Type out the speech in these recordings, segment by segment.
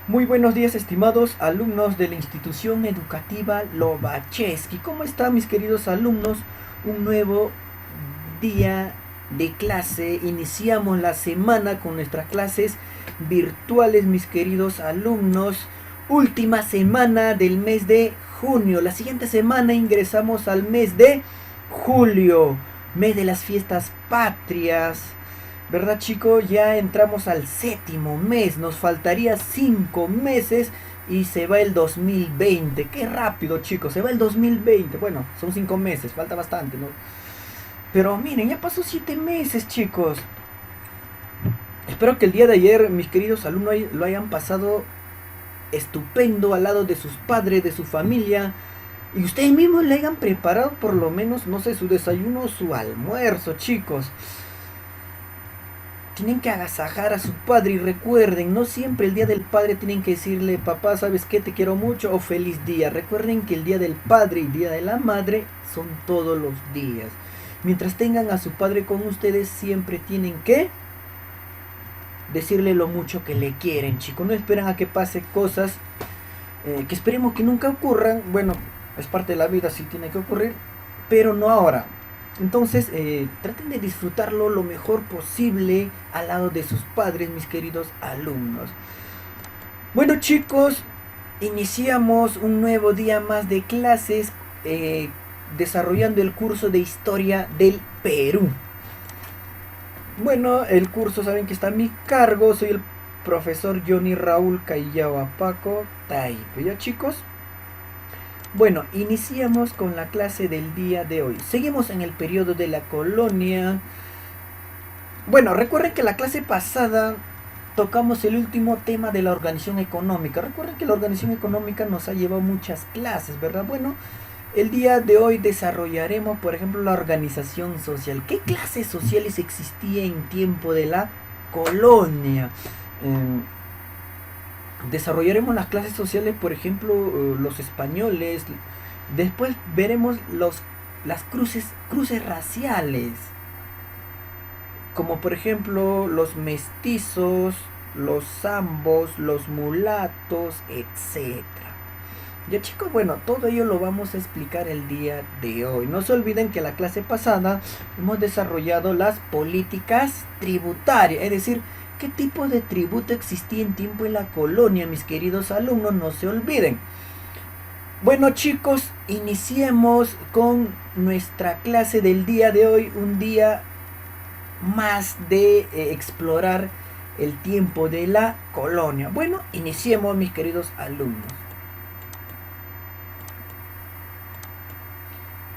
Muy buenos días, estimados alumnos de la institución educativa Lobachevsky. ¿Cómo están, mis queridos alumnos? Un nuevo día de clase. Iniciamos la semana con nuestras clases virtuales, mis queridos alumnos. Última semana del mes de junio. La siguiente semana ingresamos al mes de julio, mes de las fiestas patrias. ¿Verdad, chicos? Ya entramos al séptimo mes. Nos faltaría 5 meses y se va el 2020. Qué rápido, chicos. Se va el 2020. Bueno, son 5 meses. Falta bastante, ¿no? Pero miren, ya pasó 7 meses, chicos. Espero que el día de ayer, mis queridos alumnos, lo hayan pasado estupendo al lado de sus padres, de su familia. Y ustedes mismos le hayan preparado por lo menos, no sé, su desayuno o su almuerzo, chicos. Tienen que agasajar a su padre y recuerden, no siempre el día del padre tienen que decirle, papá, ¿sabes qué? Te quiero mucho o feliz día. Recuerden que el día del padre y el día de la madre son todos los días. Mientras tengan a su padre con ustedes, siempre tienen que decirle lo mucho que le quieren, chicos. No esperan a que pase cosas que esperemos que nunca ocurran. Bueno, es parte de la vida, sí tiene que ocurrir, pero no ahora. Entonces, traten de disfrutarlo lo mejor posible al lado de sus padres, mis queridos alumnos. Bueno, chicos, iniciamos un nuevo día más de clases desarrollando el curso de Historia del Perú. Bueno, el curso saben que está a mi cargo, soy el profesor Johnny Raúl Callao Apaco Taipo. ¿Ya, chicos? Bueno, iniciamos con la clase del día de hoy. Seguimos en el periodo de la colonia. Bueno, recuerden que la clase pasada tocamos el último tema de la organización económica. Recuerden que la organización económica nos ha llevado muchas clases, ¿verdad? Bueno, el día de hoy desarrollaremos, por ejemplo, la organización social. ¿Qué clases sociales existía en tiempo de la colonia? Desarrollaremos las clases sociales, por ejemplo, los españoles. Después veremos las cruces raciales, como por ejemplo los mestizos, los zambos, los mulatos, etcétera. Ya, chicos, bueno, todo ello lo vamos a explicar el día de hoy. No se olviden que la clase pasada hemos desarrollado las políticas tributarias, es decir, qué tipo de tributo existía en tiempo de la colonia, mis queridos alumnos, no se olviden. Bueno, chicos, iniciemos con nuestra clase del día de hoy, un día más de explorar el tiempo de la colonia. Bueno, iniciemos, mis queridos alumnos.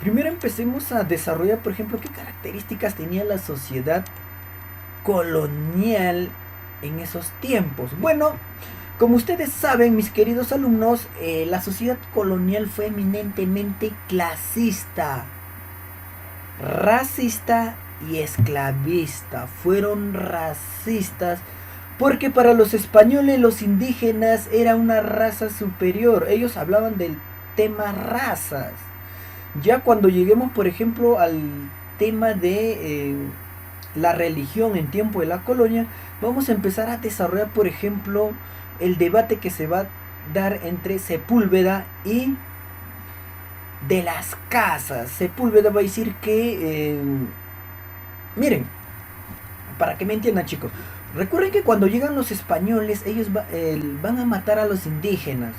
Primero empecemos a desarrollar, por ejemplo, qué características tenía la sociedad colonial en esos tiempos. Bueno, como ustedes saben, mis queridos alumnos, la sociedad colonial fue eminentemente clasista, racista y esclavista. Fueron racistas porque para los españoles los indígenas era una raza superior. Ellos hablaban del tema razas. Ya cuando lleguemos, por ejemplo, al tema de la religión en tiempo de la colonia, vamos a empezar a desarrollar, por ejemplo, el debate que se va a dar entre Sepúlveda y de las Casas. Sepúlveda va a decir que, miren, para que me entiendan, chicos, recuerden que cuando llegan los españoles, ellos van a matar a los indígenas.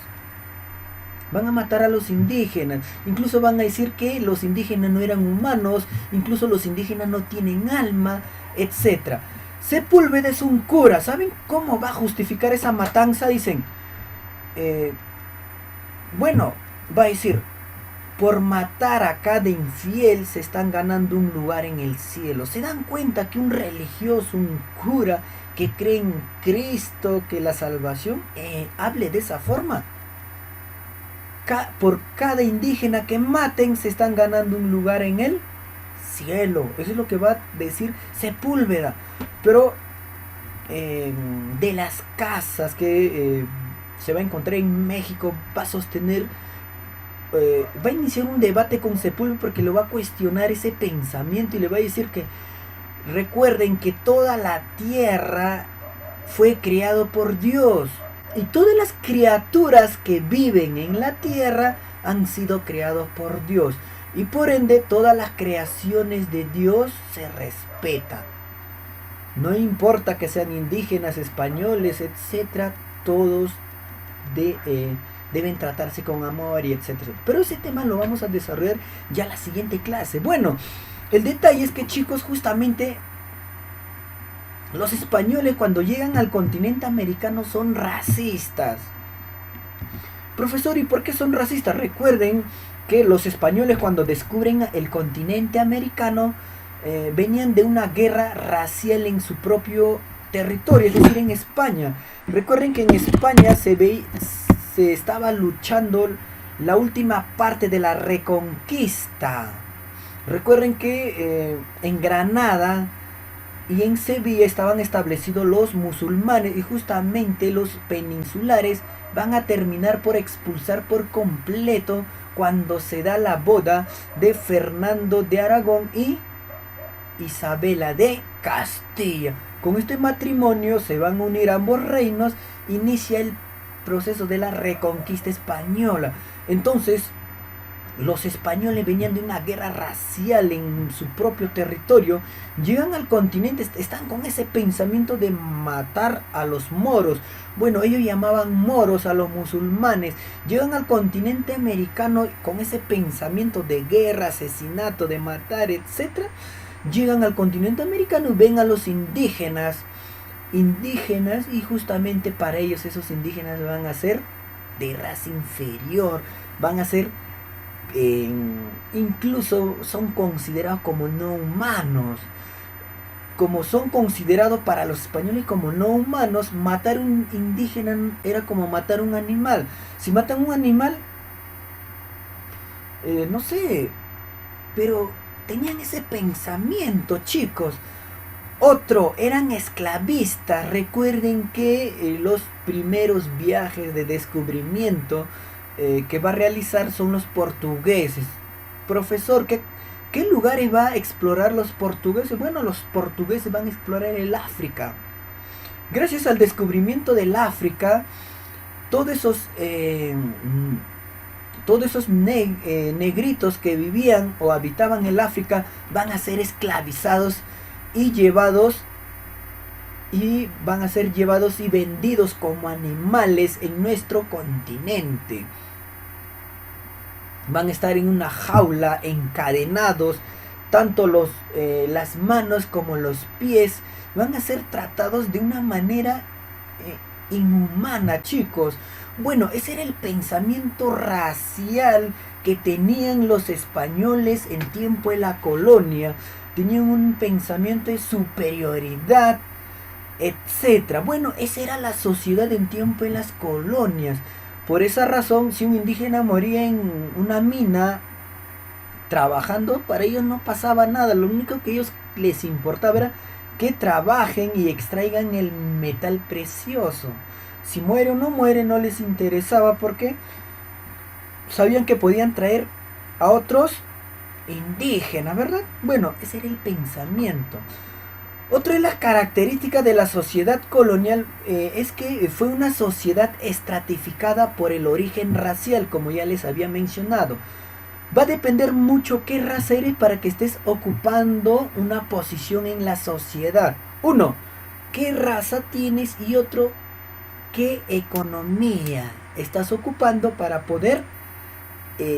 Van a matar a los indígenas. Incluso van a decir que los indígenas no eran humanos. Incluso los indígenas no tienen alma, etcétera. Sepúlveda es un cura. ¿Saben cómo va a justificar esa matanza? Dicen, eh, bueno, va a decir, por matar a cada infiel se están ganando un lugar en el cielo. ¿Se dan cuenta que un religioso, un cura que cree en Cristo, que la salvación, hable de esa forma? Por cada indígena que maten se están ganando un lugar en el cielo. Eso es lo que va a decir Sepúlveda. Pero de las Casas que se va a encontrar en México, va a sostener, va a iniciar un debate con Sepúlveda porque le va a cuestionar ese pensamiento y le va a decir que recuerden que toda la tierra fue creado por Dios. Y todas las criaturas que viven en la tierra han sido creados por Dios. Y por ende todas las creaciones de Dios se respetan. No importa que sean indígenas, españoles, etcétera, todos deben tratarse con amor y etcétera. Pero ese tema lo vamos a desarrollar ya en la siguiente clase. Bueno, el detalle es que, chicos, justamente los españoles cuando llegan al continente americano son racistas. Profesor, ¿y por qué son racistas? Recuerden que los españoles cuando descubren el continente americano venían de una guerra racial en su propio territorio, es decir, en España. Recuerden que en España se estaba luchando la última parte de la Reconquista. Recuerden que en Granada y en Sevilla estaban establecidos los musulmanes, y justamente los peninsulares van a terminar por expulsar por completo cuando se da la boda de Fernando de Aragón y Isabela de Castilla. Con este matrimonio se van a unir ambos reinos, inicia el proceso de la Reconquista española. Entonces, los españoles venían de una guerra racial en su propio territorio, llegan al continente, están con ese pensamiento de matar a los moros. Bueno, ellos llamaban moros a los musulmanes. Llegan al continente americano con ese pensamiento de guerra, asesinato, de matar, etc. Llegan al continente americano y ven a los indígenas, y justamente para ellos esos indígenas van a ser de raza inferior, van a ser incluso son considerados como no humanos. Como son considerados para los españoles como no humanos, matar a un indígena era como matar a un animal. Si matan a un animal, no sé, pero tenían ese pensamiento, chicos. Otro, eran esclavistas. Recuerden que los primeros viajes de descubrimiento que va a realizar son los portugueses. Profesor, ¿qué lugares va a explorar los portugueses? Bueno, los portugueses van a explorar el África. Gracias al descubrimiento del África, todos esos negritos que vivían o habitaban el África van a ser esclavizados van a ser llevados y vendidos como animales en nuestro continente. Van a estar en una jaula, encadenados, tanto las manos como los pies van a ser tratados de una manera inhumana, chicos. Bueno, ese era el pensamiento racial que tenían los españoles en tiempo de la colonia. Tenían un pensamiento de superioridad, etcétera. Bueno, esa era la sociedad en tiempo de las colonias. Por esa razón, si un indígena moría en una mina trabajando, para ellos no pasaba nada. Lo único que a ellos les importaba era que trabajen y extraigan el metal precioso. Si muere o no muere no les interesaba, porque sabían que podían traer a otros indígenas, ¿verdad? Bueno, ese era el pensamiento. Otra de las características de la sociedad colonial es que fue una sociedad estratificada por el origen racial, como ya les había mencionado. Va a depender mucho qué raza eres para que estés ocupando una posición en la sociedad. Uno, qué raza tienes, y otro, qué economía estás ocupando para poder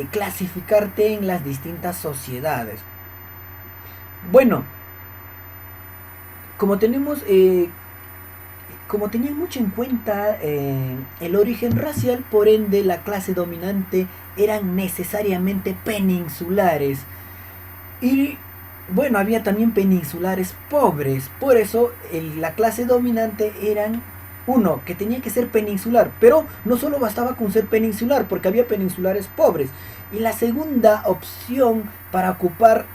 clasificarte en las distintas sociedades. Bueno, como tenían mucho en cuenta el origen racial, por ende la clase dominante eran necesariamente peninsulares. Y bueno, había también peninsulares pobres. Por eso la clase dominante eran uno, que tenía que ser peninsular, pero no solo bastaba con ser peninsular, porque había peninsulares pobres. Y la segunda opción para ocupar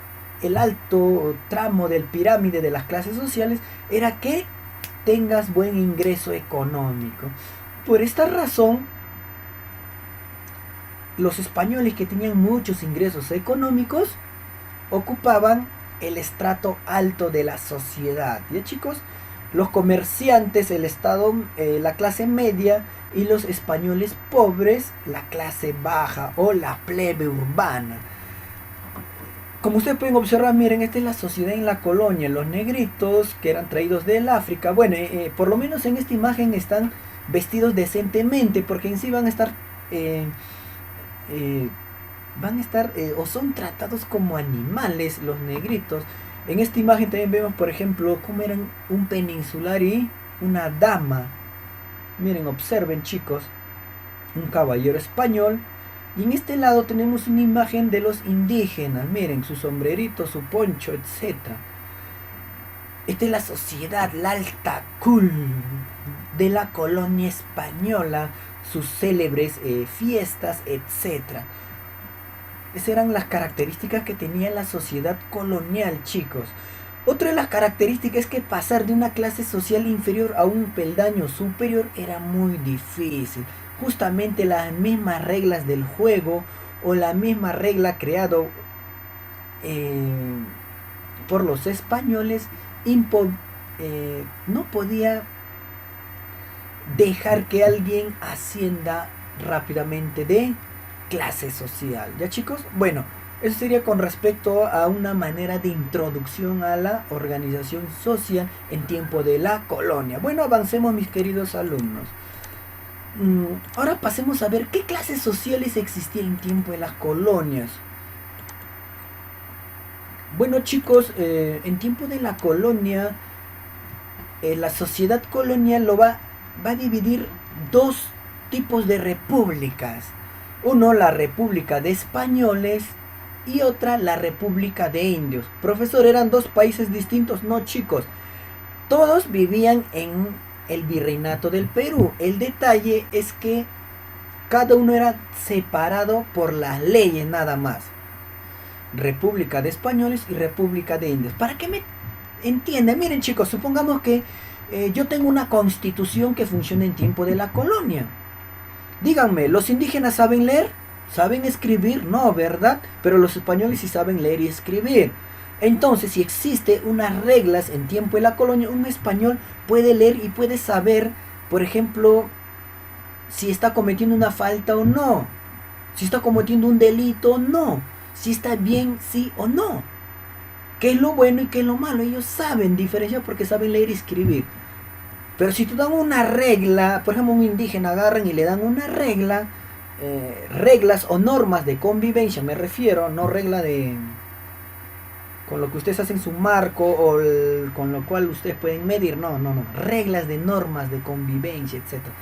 el alto tramo del pirámide de las clases sociales era que tengas buen ingreso económico. Por esta razón, los españoles que tenían muchos ingresos económicos ocupaban el estrato alto de la sociedad. ¿Ya, chicos? Los comerciantes, el Estado, la clase media, y los españoles pobres, la clase baja o la plebe urbana. Como ustedes pueden observar, miren, esta es la sociedad en la colonia, los negritos que eran traídos del África, bueno, por lo menos en esta imagen están vestidos decentemente, porque en sí eh, eh, van a estar o son tratados como animales los negritos. En esta imagen también vemos, por ejemplo, cómo eran un peninsular y una dama. Miren, observen, chicos, un caballero español. Y en este lado tenemos una imagen de los indígenas. Miren, su sombrerito, su poncho, etcétera. Esta es la sociedad, la alta cool de la colonia española, sus célebres fiestas, etcétera. Esas eran las características que tenía la sociedad colonial, chicos. Otra de las características es que pasar de una clase social inferior a un peldaño superior era muy difícil. Justamente las mismas reglas del juego o la misma regla creado por los españoles no podía dejar que alguien ascienda rápidamente de clase social. ¿Ya, chicos? Bueno, eso sería con respecto a una manera de introducción a la organización social en tiempo de la colonia. Bueno, avancemos, mis queridos alumnos. Ahora pasemos a ver qué clases sociales existían en tiempo de las colonias. Bueno, chicos, en tiempo de la colonia, la sociedad colonial va a dividir dos tipos de repúblicas. Uno, la República de Españoles, y otra, la República de Indios. Profesor, ¿eran dos países distintos? No, chicos. Todos vivían en el virreinato del Perú. El detalle es que cada uno era separado por las leyes nada más. República de Españoles y República de Indios. Para que me entiendan, miren, chicos, supongamos que yo tengo una constitución que funciona en tiempo de la colonia. Díganme, ¿los indígenas saben leer? ¿Saben escribir? No, ¿verdad? Pero los españoles sí saben leer y escribir. Entonces, si existe unas reglas en tiempo de la colonia, un español puede leer y puede saber, por ejemplo, si está cometiendo una falta o no, si está cometiendo un delito o no, si está bien, sí o no, qué es lo bueno y qué es lo malo. Ellos saben diferenciar porque saben leer y escribir. Pero si tú dan una regla, por ejemplo, un indígena agarran y le dan una regla, reglas o normas de convivencia, me refiero, no regla de con lo que ustedes hacen su marco o con lo cual ustedes pueden medir, no, reglas de normas de convivencia, etcétera.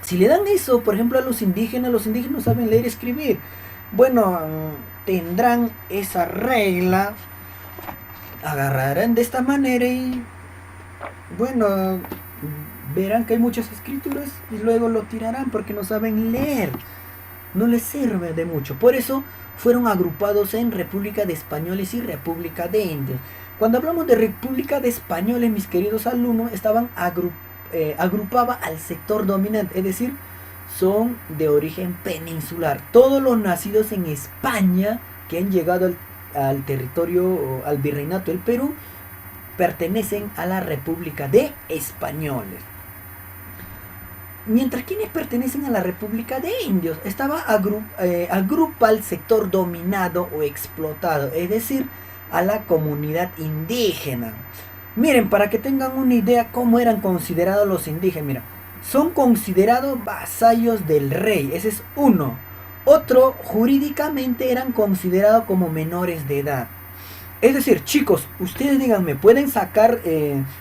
Si le dan eso, por ejemplo, a los indígenas saben leer y escribir. Bueno, tendrán esa regla, agarrarán de esta manera y bueno, verán que hay muchas escrituras y luego lo tirarán porque no saben leer. No les sirve de mucho. Por eso fueron agrupados en República de Españoles y República de Indios. Cuando hablamos de República de Españoles, mis queridos alumnos, agrupaba al sector dominante, es decir, son de origen peninsular. Todos los nacidos en España que han llegado al territorio, al virreinato del Perú, pertenecen a la República de Españoles. Mientras quienes pertenecen a la República de Indios agrupa al sector dominado o explotado, es decir, a la comunidad indígena. Miren, para que tengan una idea cómo eran considerados los indígenas, mira, son considerados vasallos del rey, ese es uno. Otro, jurídicamente eran considerados como menores de edad. Es decir, chicos, ustedes díganme, pueden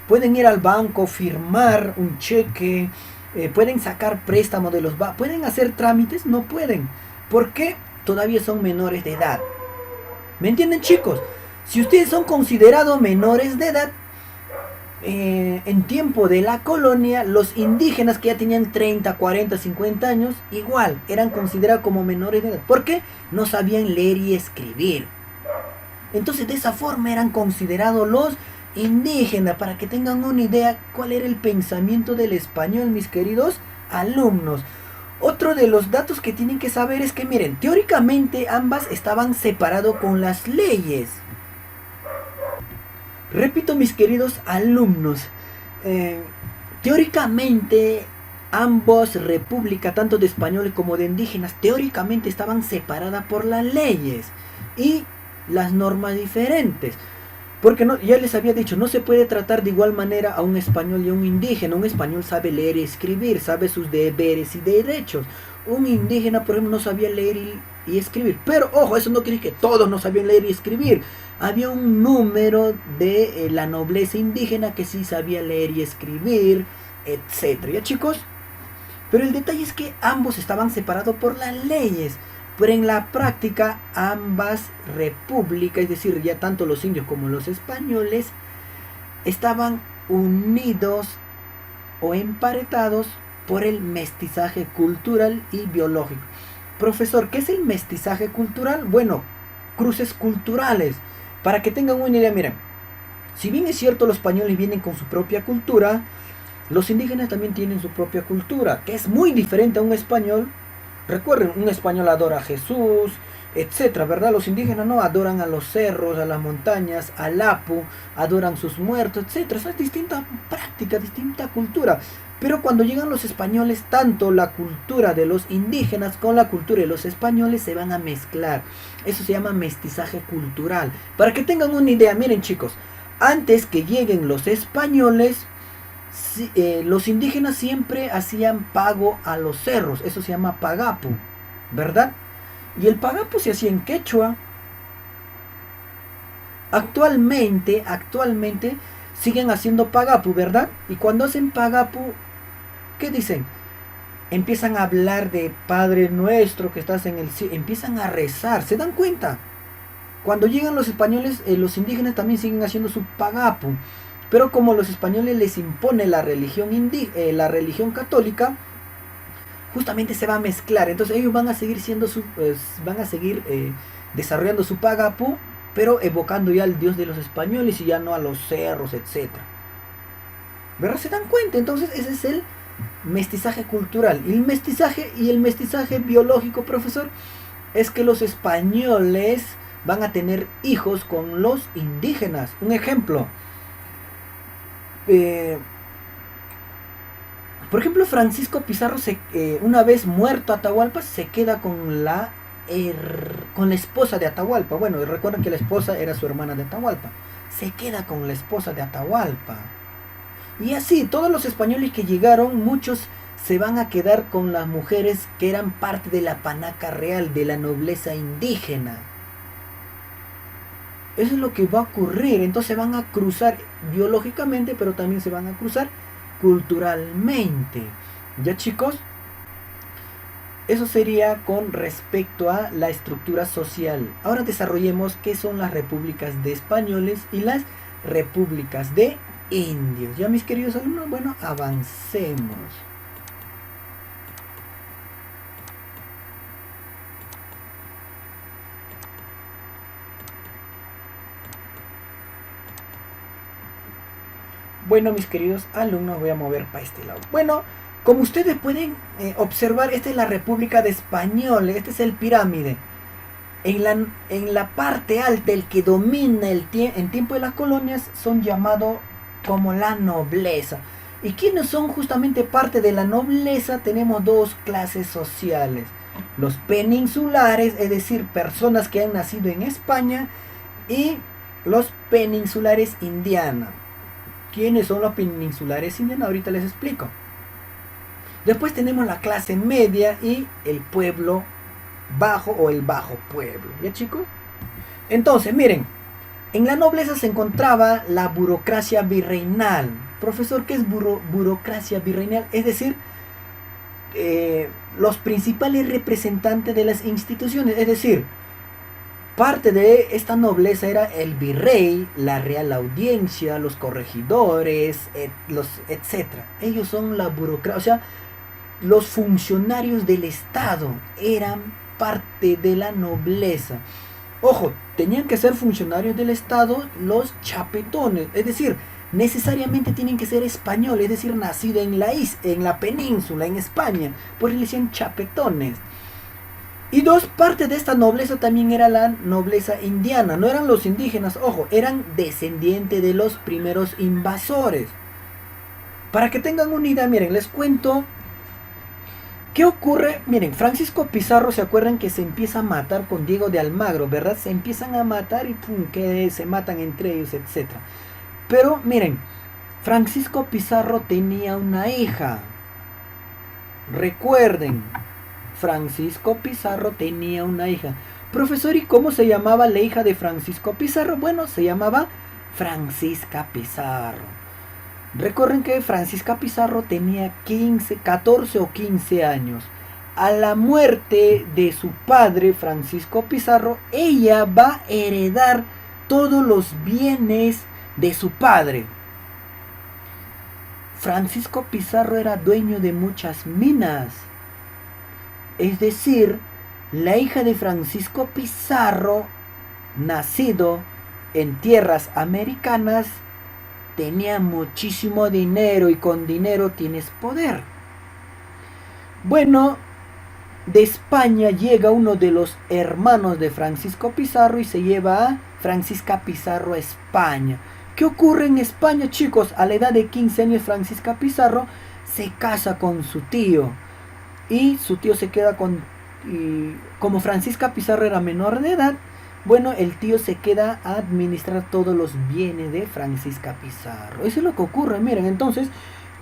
pueden ir al banco, firmar un cheque, pueden sacar préstamos de los bancos, pueden hacer trámites, no pueden, porque todavía son menores de edad. ¿Me entienden, chicos? Si ustedes son considerados menores de edad, en tiempo de la colonia, los indígenas que ya tenían 30, 40, 50 años, igual, eran considerados como menores de edad, porque no sabían leer y escribir. Entonces de esa forma eran considerados los indígenas, para que tengan una idea cuál era el pensamiento del español, mis queridos alumnos. Otro de los datos que tienen que saber es que, miren, teóricamente ambas estaban separados con las leyes. Repito, mis queridos alumnos, teóricamente ambos repúblicas, tanto de españoles como de indígenas, teóricamente estaban separadas por las leyes y las normas diferentes. Porque no, ya les había dicho, no se puede tratar de igual manera a un español y a un indígena. Un español sabe leer y escribir, sabe sus deberes y derechos. Un indígena, por ejemplo, no sabía leer y escribir. Pero, ojo, eso no quiere decir que todos no sabían leer y escribir. Había un número de la nobleza indígena que sí sabía leer y escribir, etcétera. ¿Ya, chicos? Pero el detalle es que ambos estaban separados por las leyes. Pero en la práctica ambas repúblicas, es decir, ya tanto los indios como los españoles, estaban unidos o emparentados por el mestizaje cultural y biológico. Profesor, ¿qué es el mestizaje cultural? Bueno, cruces culturales. Para que tengan una idea, miren, si bien es cierto los españoles vienen con su propia cultura, los indígenas también tienen su propia cultura, que es muy diferente a un español. Recuerden, un español adora a Jesús, etcétera, ¿verdad? Los indígenas no adoran a los cerros, a las montañas, al Apu, adoran sus muertos, etcétera. Esa es distinta práctica, distinta cultura. Pero cuando llegan los españoles, tanto la cultura de los indígenas con la cultura de los españoles se van a mezclar. Eso se llama mestizaje cultural. Para que tengan una idea, miren chicos, antes que lleguen los españoles, los indígenas siempre hacían pago a los cerros, eso se llama pagapu, ¿verdad? Y el pagapu se hacía en quechua. Actualmente siguen haciendo pagapu, ¿verdad? Y cuando hacen pagapu, ¿qué dicen? Empiezan a hablar de Padre Nuestro que estás en el cielo, empiezan a rezar, ¿se dan cuenta? Cuando llegan los españoles, los indígenas también siguen haciendo su pagapu. Pero como los españoles les impone la religión católica, justamente se va a mezclar. Entonces ellos van a seguir desarrollando su pagapu, pero evocando ya al Dios de los españoles y ya no a los cerros, etc. ¿Verdad? ¿Se dan cuenta? Entonces ese es el mestizaje cultural. Y el mestizaje biológico, profesor, es que los españoles van a tener hijos con los indígenas. Un ejemplo. Por ejemplo, Francisco Pizarro, una vez muerto Atahualpa, se queda con la esposa de Atahualpa. Bueno, recuerden que la esposa era su hermana de Atahualpa. Se queda con la esposa de Atahualpa. Y así, todos los españoles que llegaron, muchos se van a quedar con las mujeres que eran parte de la panaca real, de la nobleza indígena. Eso es lo que va a ocurrir. Entonces van a cruzar biológicamente, pero también se van a cruzar culturalmente. ¿Ya, chicos? Eso sería con respecto a la estructura social. Ahora desarrollemos qué son las repúblicas de españoles y las repúblicas de indios. ¿Ya, mis queridos alumnos? Bueno, avancemos. Bueno, mis queridos alumnos, voy a mover para este lado. Bueno, como ustedes pueden observar, esta es la República de Españoles, este es el pirámide. En la parte alta, el que domina en tiempo de las colonias son llamados como la nobleza. ¿Y quiénes son justamente parte de la nobleza? Tenemos dos clases sociales. Los peninsulares, es decir, personas que han nacido en España, y los peninsulares indianos. ¿Quiénes son los peninsulares indianos? Ahorita les explico. Después tenemos la clase media y el pueblo bajo o el bajo pueblo. ¿Ya, chicos? Entonces, miren, en la nobleza se encontraba la burocracia virreinal. Profesor, ¿qué es burocracia virreinal? Es decir, los principales representantes de las instituciones, es decir, parte de esta nobleza era el virrey, la real audiencia, los corregidores, etc. Ellos son la burocracia, o sea, los funcionarios del Estado eran parte de la nobleza. Ojo, tenían que ser funcionarios del Estado los chapetones, es decir, necesariamente tienen que ser españoles, es decir, nacido en la península, en España, por eso le decían chapetones. Y dos partes de esta nobleza también era la nobleza indiana. No eran los indígenas, ojo, eran descendientes de los primeros invasores. Para que tengan una idea, miren, les cuento ¿Qué ocurre? Miren, Francisco Pizarro, ¿se acuerdan que se empieza a matar con Diego de Almagro, verdad? Se empiezan a matar y pum, que se matan entre ellos, etcétera. Pero miren, Francisco Pizarro tenía una hija. Recuerden, Francisco Pizarro tenía una hija. Profesor, ¿y cómo se llamaba la hija de Francisco Pizarro? Bueno, se llamaba Francisca Pizarro. Recuerden que Francisca Pizarro tenía 15, 14 o 15 años. A la muerte de su padre, Francisco Pizarro, ella va a heredar todos los bienes de su padre. Francisco Pizarro era dueño de muchas minas. Es decir, la hija de Francisco Pizarro, nacido en tierras americanas, tenía muchísimo dinero y con dinero tienes poder. Bueno, de España llega uno de los hermanos de Francisco Pizarro y se lleva a Francisca Pizarro a España. ¿Qué ocurre en España, chicos? A la edad de 15 años Francisca Pizarro se casa con su tío y su tío se queda con... Y como Francisca Pizarro era menor de edad, bueno, el tío se queda a administrar todos los bienes de Francisca Pizarro. Eso es lo que ocurre, miren, entonces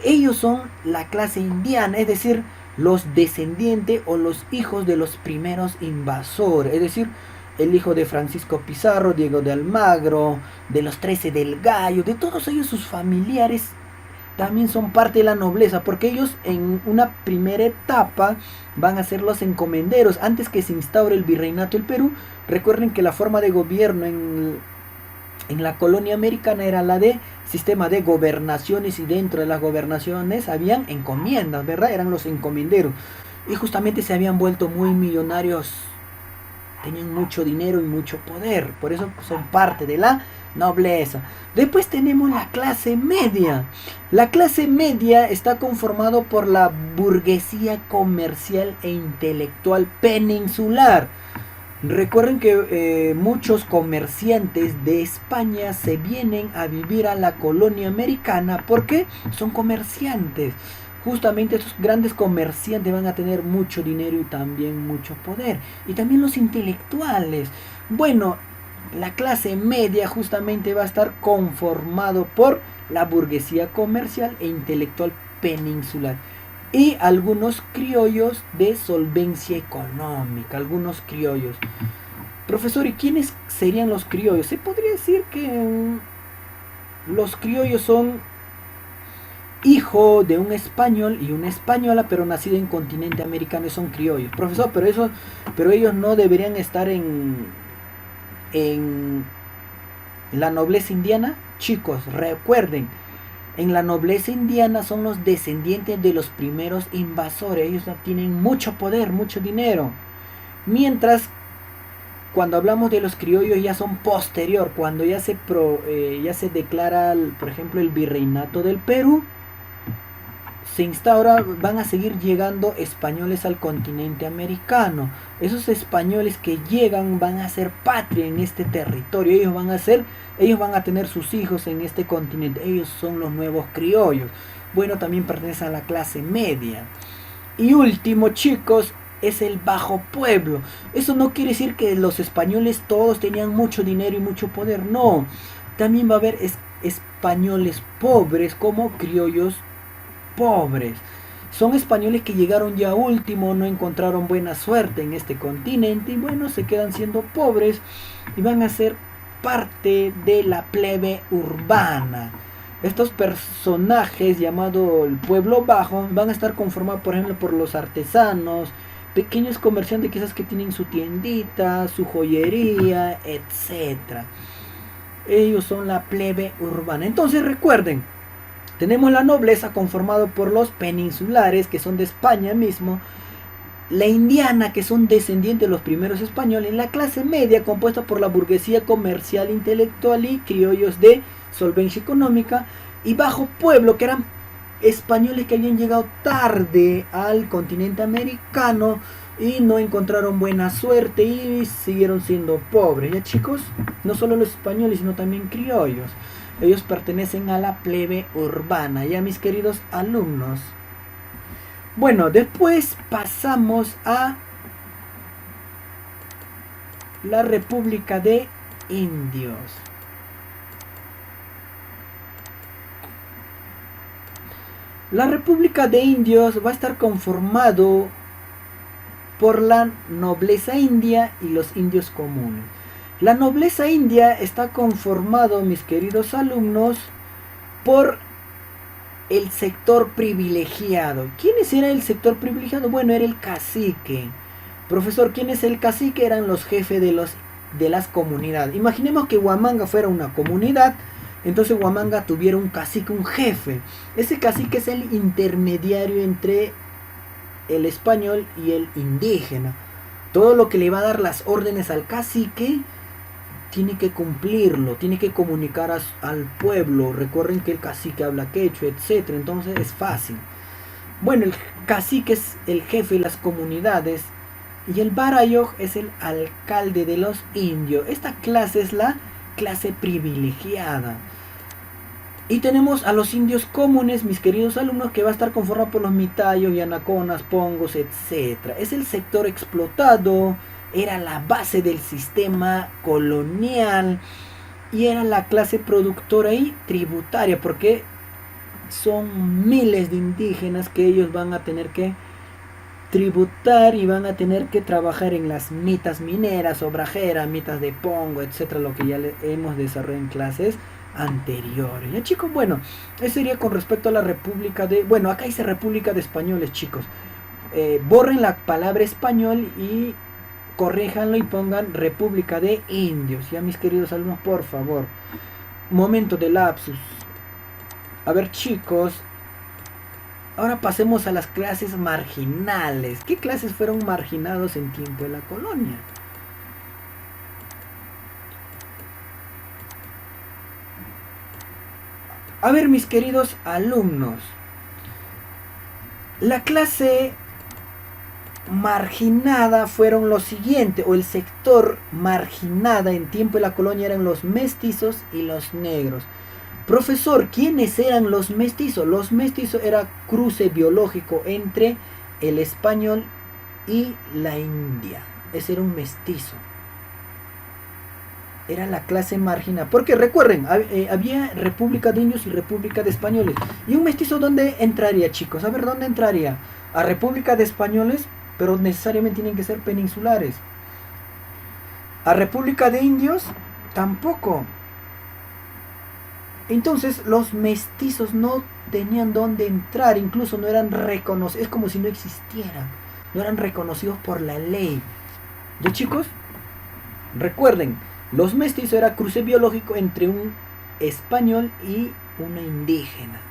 ellos son la clase indiana, es decir, los descendientes o los hijos de los primeros invasores, es decir, el hijo de Francisco Pizarro, Diego de Almagro, de los 13 del Gallo, de todos ellos sus familiares también son parte de la nobleza, porque ellos en una primera etapa van a ser los encomenderos, antes que se instaure el virreinato del Perú. Recuerden que la forma de gobierno en la colonia americana era la de sistema de gobernaciones, y dentro de las gobernaciones habían encomiendas, ¿verdad? Eran los encomenderos, y justamente se habían vuelto muy millonarios, tenían mucho dinero y mucho poder, por eso son parte de la nobleza. Después tenemos la clase media. La clase media está conformado por la burguesía comercial e intelectual peninsular. Recuerden que muchos comerciantes de España se vienen a vivir a la colonia americana porque son comerciantes. Justamente estos grandes comerciantes van a tener mucho dinero y también mucho poder. Y también los intelectuales. Bueno, la clase media justamente va a estar conformado por la burguesía comercial e intelectual peninsular. Y algunos criollos de solvencia económica, algunos criollos. Profesor, ¿y quiénes serían los criollos? Se podría decir que los criollos son hijo de un español y una española, pero nacido en continente americano, y son criollos. Profesor, pero ellos no deberían estar en la nobleza indiana. Chicos, recuerden, en la nobleza indiana son los descendientes de los primeros invasores. Ellos tienen mucho poder, mucho dinero. Mientras, cuando hablamos de los criollos, ya son posterior, cuando ya se declara, por ejemplo, el virreinato del Perú, se instaura, van a seguir llegando españoles al continente americano. Esos españoles que llegan van a ser patria en este territorio. Ellos van a tener sus hijos en este continente. Ellos son los nuevos criollos. Bueno, también pertenecen a la clase media. Y último, chicos, es el bajo pueblo. Eso no quiere decir que los españoles todos tenían mucho dinero y mucho poder. No, también va a haber españoles pobres como criollos pobres. Son españoles que llegaron ya último, no encontraron buena suerte en este continente y bueno, se quedan siendo pobres y van a ser parte de la plebe urbana. Estos personajes llamados el pueblo bajo van a estar conformados, por ejemplo, por los artesanos, pequeños comerciantes quizás que tienen su tiendita, su joyería, etcétera. Ellos son la plebe urbana. Entonces recuerden, tenemos la nobleza conformado por los peninsulares, que son de España mismo, la indiana, que son descendientes de los primeros españoles, la clase media, compuesta por la burguesía comercial, intelectual y criollos de solvencia económica, y bajo pueblo, que eran españoles que habían llegado tarde al continente americano y no encontraron buena suerte y siguieron siendo pobres. Ya, chicos, no solo los españoles, sino también criollos. Ellos pertenecen a la plebe urbana, ya, mis queridos alumnos. Bueno, después pasamos a la República de Indios. La República de Indios va a estar conformado por la nobleza india y los indios comunes. La nobleza india está conformado, mis queridos alumnos, por el sector privilegiado. ¿Quiénes era el sector privilegiado? Bueno, era el cacique. Profesor, ¿quién es el cacique? Eran los jefes de las comunidades. Imaginemos que Huamanga fuera una comunidad, entonces Huamanga tuviera un cacique, un jefe. Ese cacique es el intermediario entre el español y el indígena. Todo lo que le va a dar las órdenes al cacique tiene que cumplirlo, tiene que comunicar al pueblo. Recuerden que el cacique habla quechua, etc. Entonces es fácil. Bueno, el cacique es el jefe de las comunidades y el barayoj es el alcalde de los indios. Esta clase es la clase privilegiada. Y tenemos a los indios comunes, mis queridos alumnos, que va a estar conformado por los mitayos, yanaconas, pongos, etc. Es el sector explotado, era la base del sistema colonial y era la clase productora y tributaria, porque son miles de indígenas que ellos van a tener que tributar y van a tener que trabajar en las mitas mineras, obrajeras, mitas de pongo, etcétera, lo que ya hemos desarrollado en clases anteriores. Ya, chicos, bueno, eso sería con respecto a la República de... Bueno, acá dice República de Españoles, chicos. Borren la palabra español y corríjanlo y pongan República de Indios. Ya, mis queridos alumnos, por favor. Momento de lapsus. A ver, chicos. Ahora pasemos a las clases marginales. ¿Qué clases fueron marginados en tiempo de la colonia? A ver, mis queridos alumnos. La clase marginada fueron los siguientes, o el sector marginada en tiempo de la colonia eran los mestizos y los negros. Profesor, ¿quiénes eran los mestizos? Los mestizos era cruce biológico entre el español y la India. Ese era un mestizo. Era la clase marginal. Porque recuerden, había República de Indios y República de Españoles. ¿Y un mestizo dónde entraría, chicos? A ver, ¿dónde entraría? A República de Españoles, pero necesariamente tienen que ser peninsulares. A República de Indios, tampoco. Entonces los mestizos no tenían dónde entrar, incluso no eran reconocidos, es como si no existieran, no eran reconocidos por la ley. ¿Ya, chicos? Recuerden, los mestizos era cruce biológico entre un español y una indígena.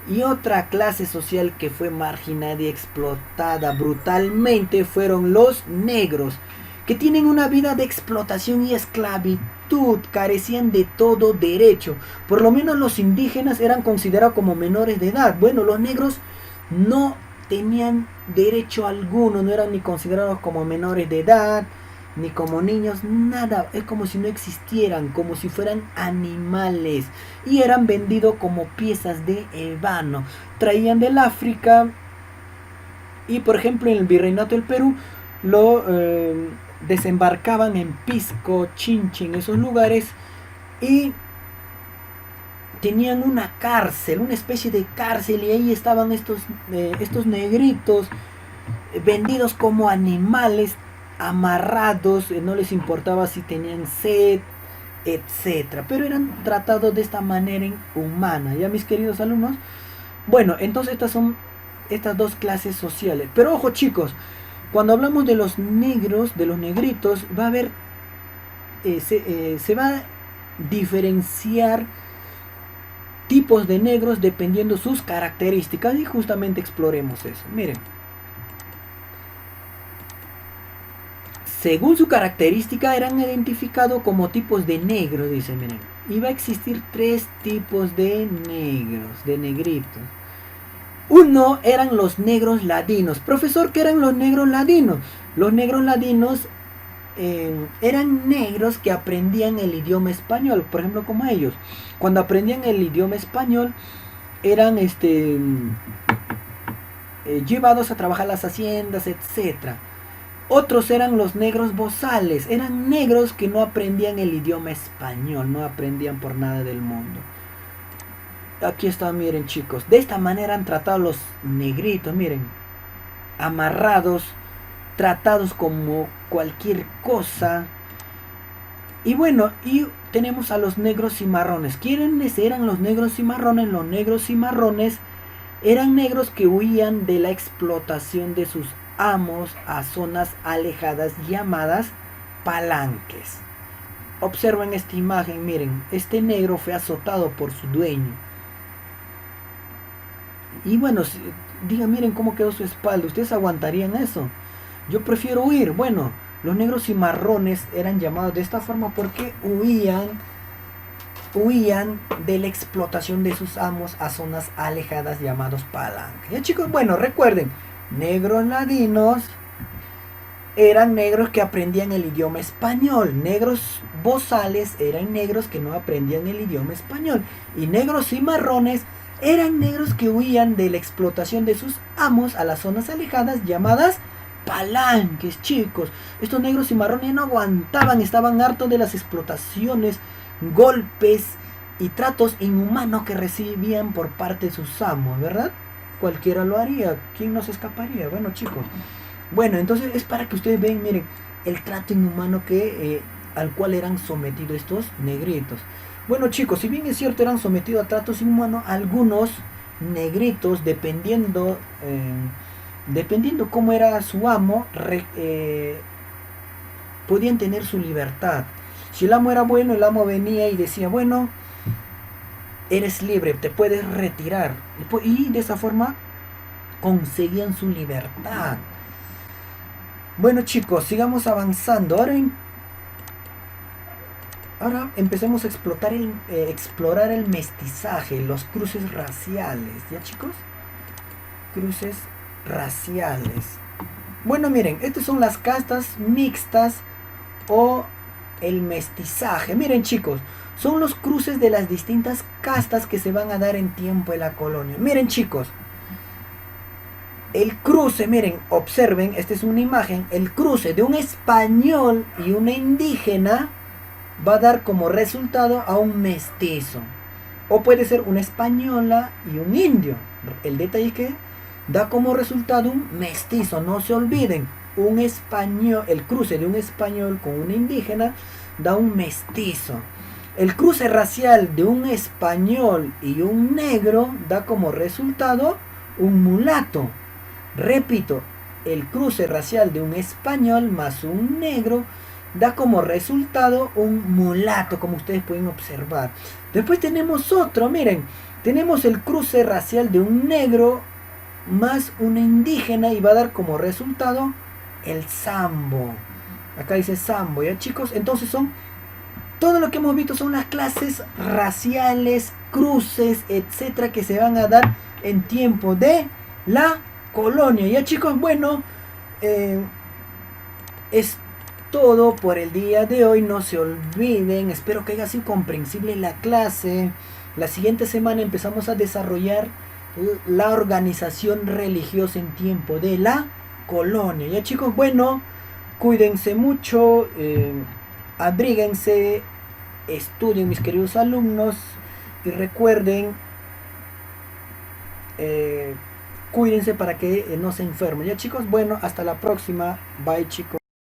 Y otra clase social que fue marginada y explotada brutalmente fueron los negros, que tienen una vida de explotación y esclavitud, carecían de todo derecho. Por lo menos los indígenas eran considerados como menores de edad. Bueno, los negros no tenían derecho alguno, no eran ni considerados como menores de edad, ni como niños, nada. Es como si no existieran, como si fueran animales. Y eran vendidos como piezas de ébano. Traían del África y, por ejemplo, en el Virreinato del Perú lo desembarcaban en Pisco, Chinchi, en esos lugares, y tenían una cárcel, una especie de cárcel, y ahí estaban estos negritos vendidos como animales, amarrados, no les importaba si tenían sed, etcétera, pero eran tratados de esta manera inhumana. Ya, mis queridos alumnos, bueno, entonces estas son estas dos clases sociales. Pero ojo, chicos, cuando hablamos de los negros, de los negritos, va a haber, se va a diferenciar tipos de negros dependiendo sus características, y justamente exploremos eso. Miren, según su característica eran identificados como tipos de negros, dice, miren. Y va a existir 3 tipos de negros, de negritos. Uno eran los negros ladinos. Profesor, ¿qué eran los negros ladinos? Los negros ladinos eran negros que aprendían el idioma español, por ejemplo, como ellos. Cuando aprendían el idioma español, eran llevados a trabajar las haciendas, etcétera. Otros eran los negros bozales, eran negros que no aprendían el idioma español, no aprendían por nada del mundo. Aquí está, miren chicos, de esta manera han tratado los negritos, miren, amarrados, tratados como cualquier cosa. Y bueno, y tenemos a los negros cimarrones. ¿Quiénes eran los negros cimarrones? Los negros cimarrones eran negros que huían de la explotación de sus amos a zonas alejadas llamadas palanques. Observen esta imagen, miren, este negro fue azotado por su dueño. Y bueno, digan, miren cómo quedó su espalda, ¿ustedes aguantarían eso? Yo prefiero huir. Bueno, los negros cimarrones eran llamados de esta forma porque huían de la explotación de sus amos a zonas alejadas llamados palanques. Ya chicos, bueno, recuerden, negros ladinos eran negros que aprendían el idioma español. Negros bozales eran negros que no aprendían el idioma español. Y negros cimarrones eran negros que huían de la explotación de sus amos a las zonas alejadas llamadas palanques, chicos. Estos negros cimarrones no aguantaban, estaban hartos de las explotaciones, golpes y tratos inhumanos que recibían por parte de sus amos, ¿verdad? Cualquiera lo haría, ¿quién no se escaparía? Bueno, chicos, bueno, entonces es para que ustedes vean, miren, el trato inhumano al cual eran sometidos estos negritos. Bueno, chicos, si bien es cierto eran sometidos a tratos inhumanos, algunos negritos, dependiendo cómo era su amo, podían tener su libertad. Si el amo era bueno, el amo venía y decía, bueno, eres libre, te puedes retirar. Y de esa forma conseguían su libertad. Bueno chicos, sigamos avanzando. Ahora empecemos a explorar el mestizaje, los cruces raciales. ¿Ya chicos? Cruces raciales. Bueno, miren, estas son las castas mixtas o el mestizaje. Miren chicos, son los cruces de las distintas castas que se van a dar en tiempo de la colonia. Miren chicos, el cruce, miren, observen, esta es una imagen, el cruce de un español y una indígena va a dar como resultado a un mestizo. O puede ser una española y un indio. El detalle es que da como resultado un mestizo, no se olviden. Un español, el cruce de un español con una indígena da un mestizo. El cruce racial de un español y un negro da como resultado un mulato. Repito, el cruce racial de un español más un negro da como resultado un mulato, como ustedes pueden observar. Después tenemos otro, miren, tenemos el cruce racial de un negro más una indígena y va a dar como resultado el sambo. Acá dice sambo, ¿ya chicos? Entonces todo lo que hemos visto son las clases raciales, cruces, etcétera, que se van a dar en tiempo de la colonia. Ya chicos, bueno, es todo por el día de hoy. No se olviden, espero que haya sido comprensible la clase. La siguiente semana empezamos a desarrollar la organización religiosa en tiempo de la colonia. Ya chicos, bueno, cuídense mucho, abríguense, estudien mis queridos alumnos y recuerden, cuídense para que no se enfermen. Ya chicos, bueno, hasta la próxima. Bye chicos.